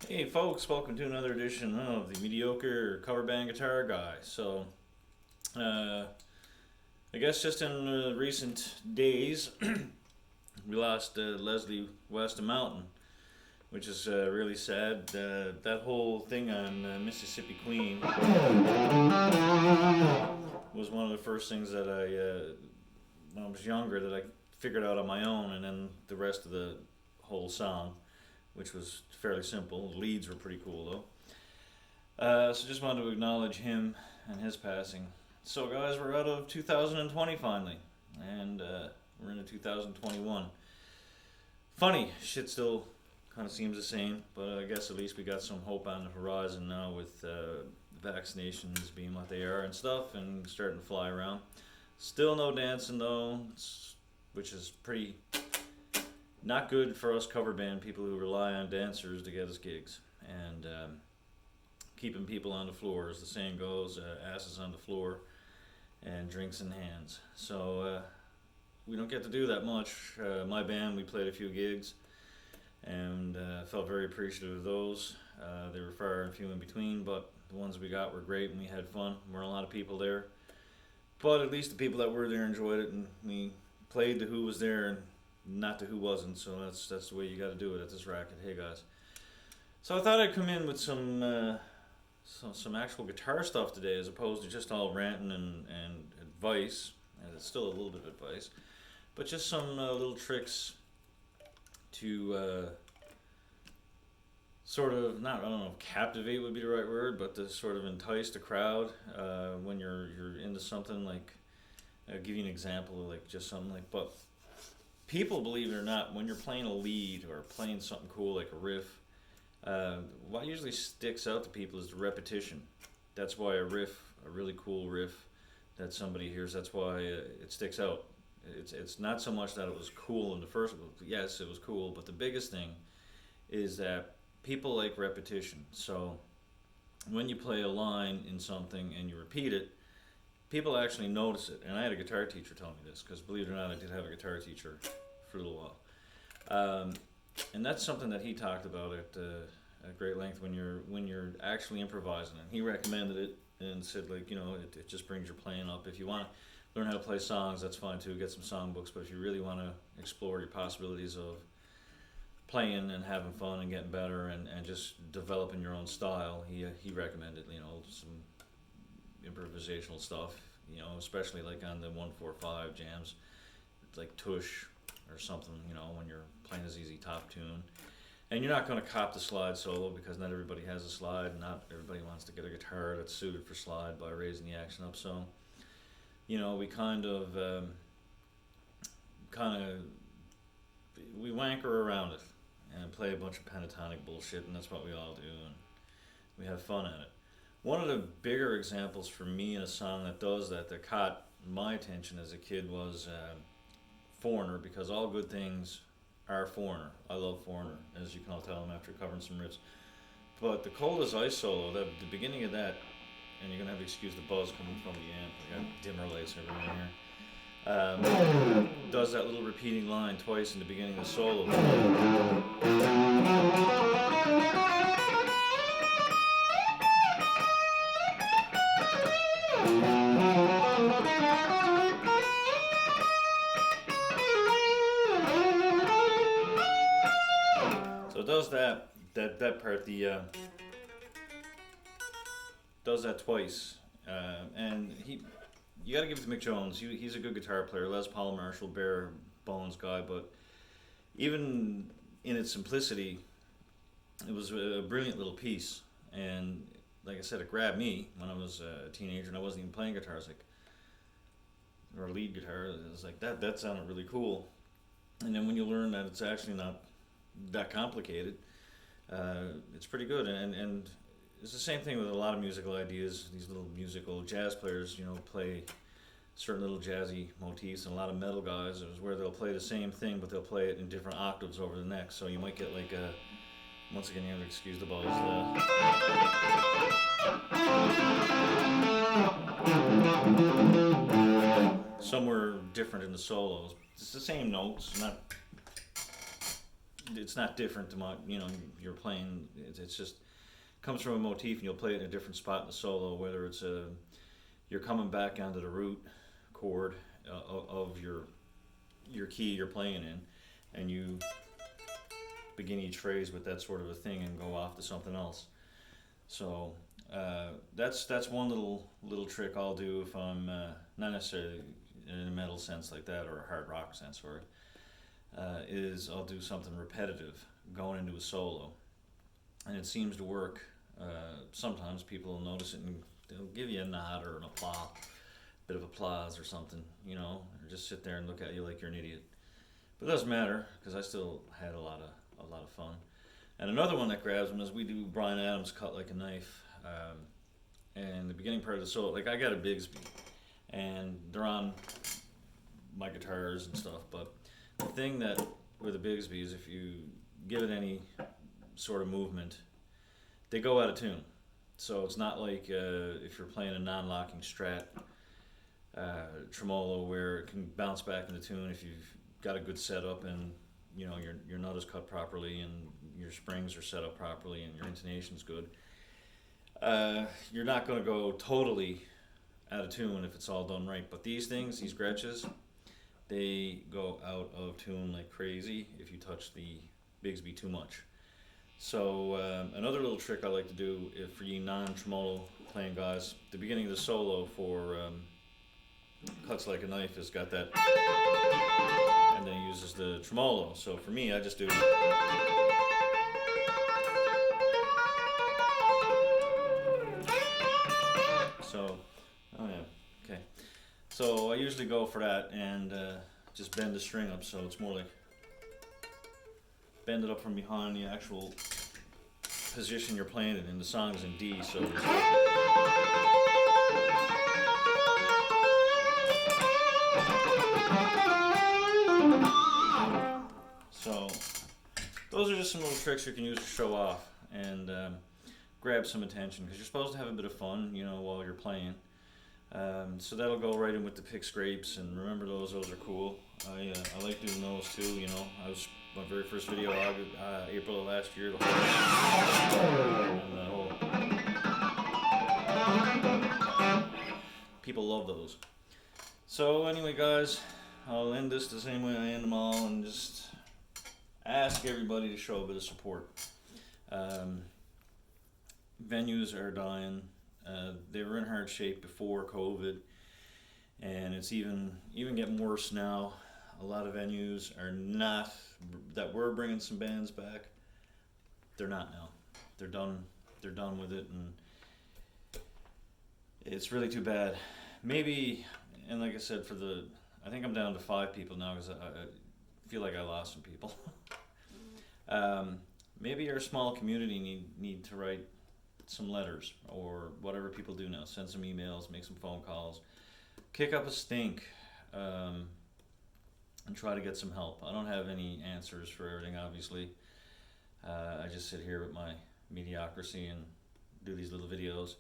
Hey folks, welcome to another edition of the Mediocre Cover Band Guitar Guy. So, I guess just in recent days, we lost Leslie West Mountain, which is really sad. That whole thing on Mississippi Queen was one of the first things that when I was younger, that I figured out on my own, and then the rest of the whole song, which was fairly simple. The leads were pretty cool though. So just wanted to acknowledge him and his passing. So guys, we're out of 2020 finally, and we're into 2021. Funny, shit still kind of seems the same, but I guess at least we got some hope on the horizon now with vaccinations being what they are and stuff, and starting to fly around. Still no dancing though, which is pretty not good for us cover band people who rely on dancers to get us gigs. And keeping people on the floor, as the saying goes, asses on the floor and drinks in hands. So we don't get to do that much. My band, we played a few gigs, and felt very appreciative of those. They were far and few in between, but the ones we got were great, and we had fun. There were a lot of people there, but at least the people that were there enjoyed it, and we played to who was there and not to who wasn't. So that's the way you got to do it at this racket. Hey guys, so I thought I'd come in with some actual guitar stuff today, as opposed to just all ranting and advice. And it's still a little bit of advice, but just some little tricks to sort of, not, I don't know if captivate would be the right word, but to sort of entice the crowd when you're into something. Like, I'll give you an example of like just something like, but people, believe it or not, when you're playing a lead or playing something cool like a riff, what usually sticks out to people is the repetition. That's why a really cool riff that somebody hears, that's why it sticks out. It's not so much that it was cool in the first place. Yes, it was cool, but the biggest thing is that people like repetition. So when you play a line in something and you repeat it, people actually notice it. And I had a guitar teacher tell me this, because believe it or not, I did have a guitar teacher for a little while. And that's something that he talked about at great length when you're actually improvising. And he recommended it and said, like, it just brings your playing up. If you want to learn how to play songs, that's fine too, get some songbooks. But if you really want to explore your possibilities of playing and having fun and getting better and just developing your own style, he recommended, some improvisational stuff, especially like on the 1-4-5 jams, like Tush or something, when you're playing a ZZ Top tune. And you're not going to cop the slide solo, because not everybody has a slide, and not everybody wants to get a guitar that's suited for slide by raising the action up. So, we kind of we wanker around it and play a bunch of pentatonic bullshit, and that's what we all do, and we have fun at it. One of the bigger examples for me in a song that does that caught my attention as a kid was Foreigner, because all good things are Foreigner. I love Foreigner, as you can all tell after covering some riffs. But the Cold as Ice solo, the beginning of that, and you're going to have to excuse the buzz coming from the amp, I got dimmer lights everywhere here, does that little repeating line twice in the beginning of the solo. does that part. The does that twice, and you got to give it to Mick Jones. He's a good guitar player. Les Paul, Marshall, bare bones guy, but even in its simplicity, it was a brilliant little piece. And like I said, it grabbed me when I was a teenager and I wasn't even playing guitar. I was like, or lead guitar. It was like that sounded really cool. And then when you learn that it's actually not that complicated, it's pretty good. And it's the same thing with a lot of musical ideas. These little musical jazz players, play certain little jazzy motifs, and a lot of metal guys is where they'll play the same thing, but they'll play it in different octaves over the next. So you might get like a, once again, you have to excuse the buzz. Somewhere different in the solos. It's the same notes, it's not different to what you're playing. It's just comes from a motif, and you'll play it in a different spot in the solo. Whether it's you're coming back onto the root chord of your key you're playing in, and you begin each phrase with that sort of a thing and go off to something else. So that's one little trick I'll do if I'm not necessarily in a metal sense like that, or a hard rock sense, or is I'll do something repetitive going into a solo, and it seems to work. Sometimes people will notice it and they'll give you a nod or an applause, bit of applause or something, or just sit there and look at you like you're an idiot. But it doesn't matter, because I still had a lot of fun. And another one that grabs them is we do Bryan Adams' Cut Like a Knife, and the beginning part of the solo. Like, I got a Bigsby, and they're on my guitars and stuff. But the thing that with a Bigsby is if you give it any sort of movement, they go out of tune. So it's not like if you're playing a non-locking Strat tremolo where it can bounce back into tune if you've got a good setup and your nut is cut properly and your springs are set up properly and your intonation's good. You're not going to go totally out of tune if it's all done right. But these things, these Gretches, they go out of tune like crazy if you touch the Bigsby too much. So another little trick I like to do for you non-tremolo playing guys, the beginning of the solo for Cuts Like a Knife has got that, and then he uses the tremolo. So for me, I just do. So, oh yeah, okay. So I usually go for that and just bend the string up so it's more like bend it up from behind the actual position you're playing it in. The song is in D, so those are just some little tricks you can use to show off and grab some attention, because you're supposed to have a bit of fun, while you're playing. So that'll go right in with the pick scrapes, and remember those are cool. I like doing those too. I was my very first video, April of last year. People love those. So anyway, guys, I'll end this the same way I end them all, and just ask everybody to show a bit of support. Venues are dying. They were in hard shape before COVID, and it's even getting worse now. A lot of venues are not, that were bringing some bands back, they're not now. They're done with it, and it's really too bad. Maybe, and like I said, I think I'm down to 5 people now, because I feel like I lost some people. Maybe our small community need to write some letters, or whatever people do now. Send some emails, make some phone calls, kick up a stink, and try to get some help. I don't have any answers for everything, obviously. I just sit here with my mediocrity and do these little videos.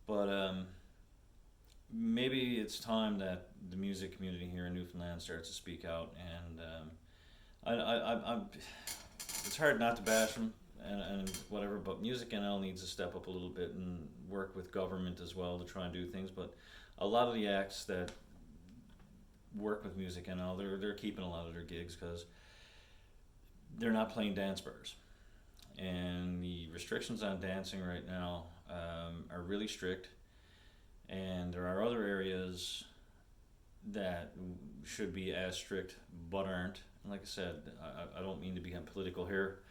But maybe it's time that the music community here in Newfoundland starts to speak out, and I'm it's hard not to bash them and whatever, but Music NL needs to step up a little bit and work with government as well to try and do things. But a lot of the acts that work with Music NL, they're keeping a lot of their gigs because they're not playing dance bars. and the restrictions on dancing right now are really strict. And there are other areas that should be as strict but aren't. And like I said, I don't mean to become political here,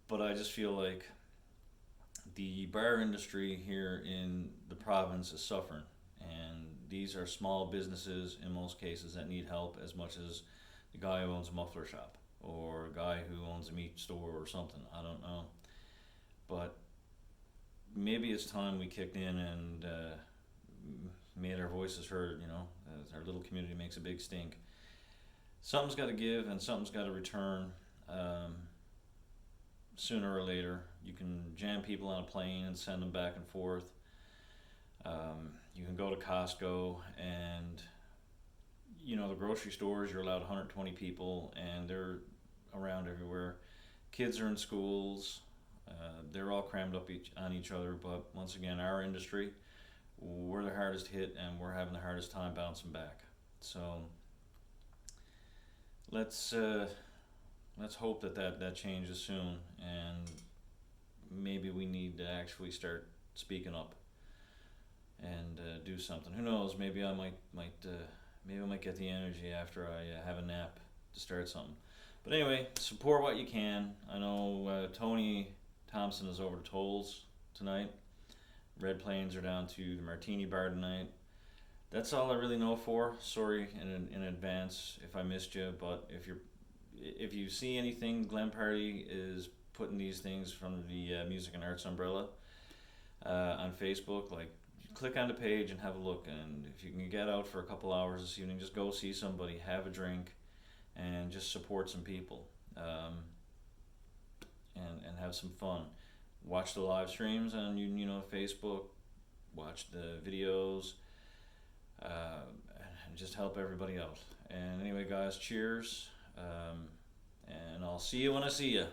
but I just feel like the bar industry here in the province is suffering. And these are small businesses in most cases that need help as much as the guy who owns a muffler shop or a guy who owns a meat store or something. I don't know. But maybe it's time we kicked in and made our voices heard, as our little community makes a big stink. Something's got to give and something's got to return. Sooner or later, you can jam people on a plane and send them back and forth. You can go to Costco and, the grocery stores, you're allowed 120 people and they're around everywhere. Kids are in schools. They're all crammed up on each other, but once again, our industry, we're the hardest hit and we're having the hardest time bouncing back. So let's hope that changes soon, and maybe we need to actually start speaking up and do something. Who knows? Maybe I might get the energy after I have a nap to start something. But anyway, support what you can. I know Tony Thompson is over to Tolls tonight. Red Plains are down to the Martini Bar tonight. That's all I really know for. Sorry in advance if I missed you, but if you see anything, Glen Party is putting these things from the Music and Arts umbrella on Facebook. Like, click on the page and have a look, and if you can get out for a couple hours this evening, just go see somebody, have a drink, and just support some people, and have some fun. Watch the live streams on Facebook, watch the videos, and just help everybody out. And anyway, guys, cheers, and I'll see you when I see you.